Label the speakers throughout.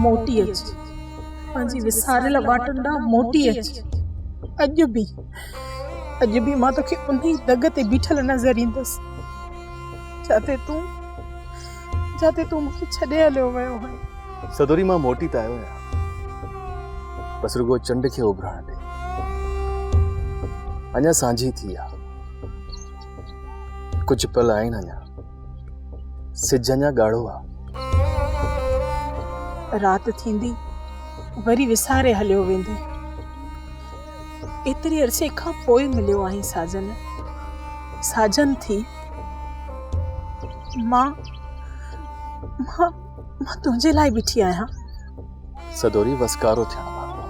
Speaker 1: मोटी अच पंहिंजी विसारियल वाटुनि ॾांहुं मोटी अच अॼु बि मां तोखे उन ई दग ते बीठल नज़र ईंदसि जाते तूं मूंखे छॾे हलियो वियो आहे।
Speaker 2: सदोरी मां मोटी त आयो आहियां, बसि रुगो चंड खे उभरण ॾे। अञा सांझी थी आहे, कुझु पल आहिनि अञा, सिज अञा ॻाढ़ो आहे।
Speaker 1: राति थींदी वरी विसारे हलियो वेंदे। एतिरे अरसे खां पोइ मिलियो आहीं साजन थी मां तुंहिंजे लाइ बीठी आहियां।
Speaker 2: सदोरी वसकारो थियण वारो,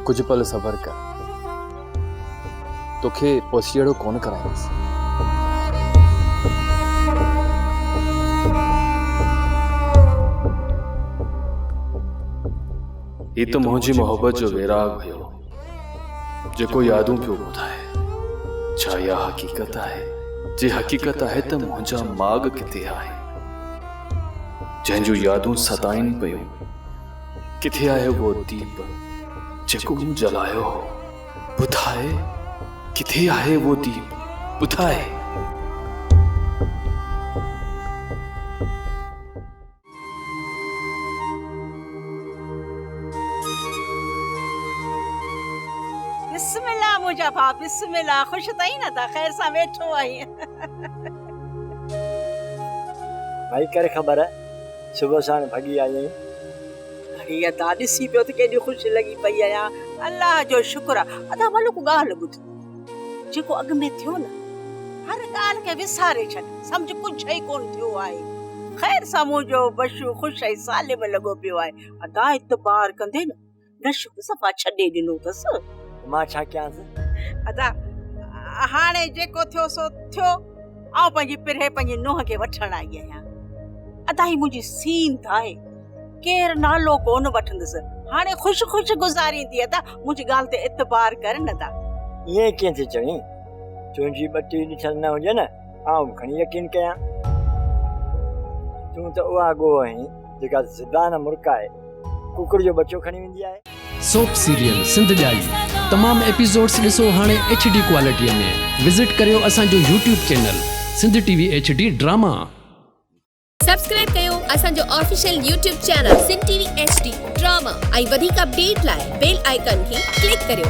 Speaker 2: कुझु पल सबर कर, तोखे पोसीड़ो कोन कराईंदुसि। ही तो मुंहिंजी मोहब्बत जो वैराग हुयो जेको यादूं पियो ॿुधाए। छा इहा हक़ीक़त आहे? जे हक़ीक़त आहे त मुंहिंजा माॻ किथे आहे, जंहिंजूं यादूं सताइनि पियूं? किथे आहे उहो दीप जेको मूं जलायो हो? ॿुधाए, किथे आहे उहो दीप? ॿुधाए।
Speaker 3: बिस्मिल्लाह मुंहिंजा भाउ, बिस्मिल्लाह। ख़ुशि तई न था? ख़ैर सां वेठो आई
Speaker 4: भाई करे ख़बर सुबह साण भगी आई।
Speaker 3: इहा त ॾिसी पियो त केॾी ख़ुशि लॻी पई आहियां। अल्लाह जो शुक्र आहे। अदा मलुक ॻाल्हि ॿुध, जेको अॻ में थियो न, हर ॻाल्हि खे विसारे छॾ, सम्झ कुझु ई कोन थियो आहे। ख़ैर सां मुंहिंजो बशू ख़ुशि ऐं सालिम लॻो पियो आहे। अदा इतबार कंदे न नशो सफ़ा छॾे ॾिनो अथसि।
Speaker 4: मां छा कयांसि?
Speaker 3: अदा हाणे जेको थियो सो थियो। आउं पंहिंजी पिरहे पंहिंजी नुंहं खे वठण आई आहियां। अदा ही मुंहिंजी सीनत आहे, केरु नालो कोन वठंदसि। हाणे ख़ुशि ख़ुशि गुज़ारींदी। अदा मुंहिंजी ॻाल्हि ते एतबार कर न। दा
Speaker 4: ईअं कीअं थी चवीं? तुंहिंजी ॿटी ॾिठल न हुजे न, आउं खणी यकीन कयां। तूं त उहा गो आहीं जेका ज़िदा न मुर्काए कुकुर जो बच्चो खणी वेंदी आहे।
Speaker 5: सोप सीरियल सिंध ॼाई तमाम एपिसोड्स ॾिसो हाणे HD क्वालिटीअ में। विज़िट करियो असांजो YouTube channel Sindh TV HD drama.
Speaker 6: Subscribe कयो असांजो official YouTube channel Sindh TV HD drama ऐं वधीक अपडेट लाइ बेल आइकन खे क्लिक करियो।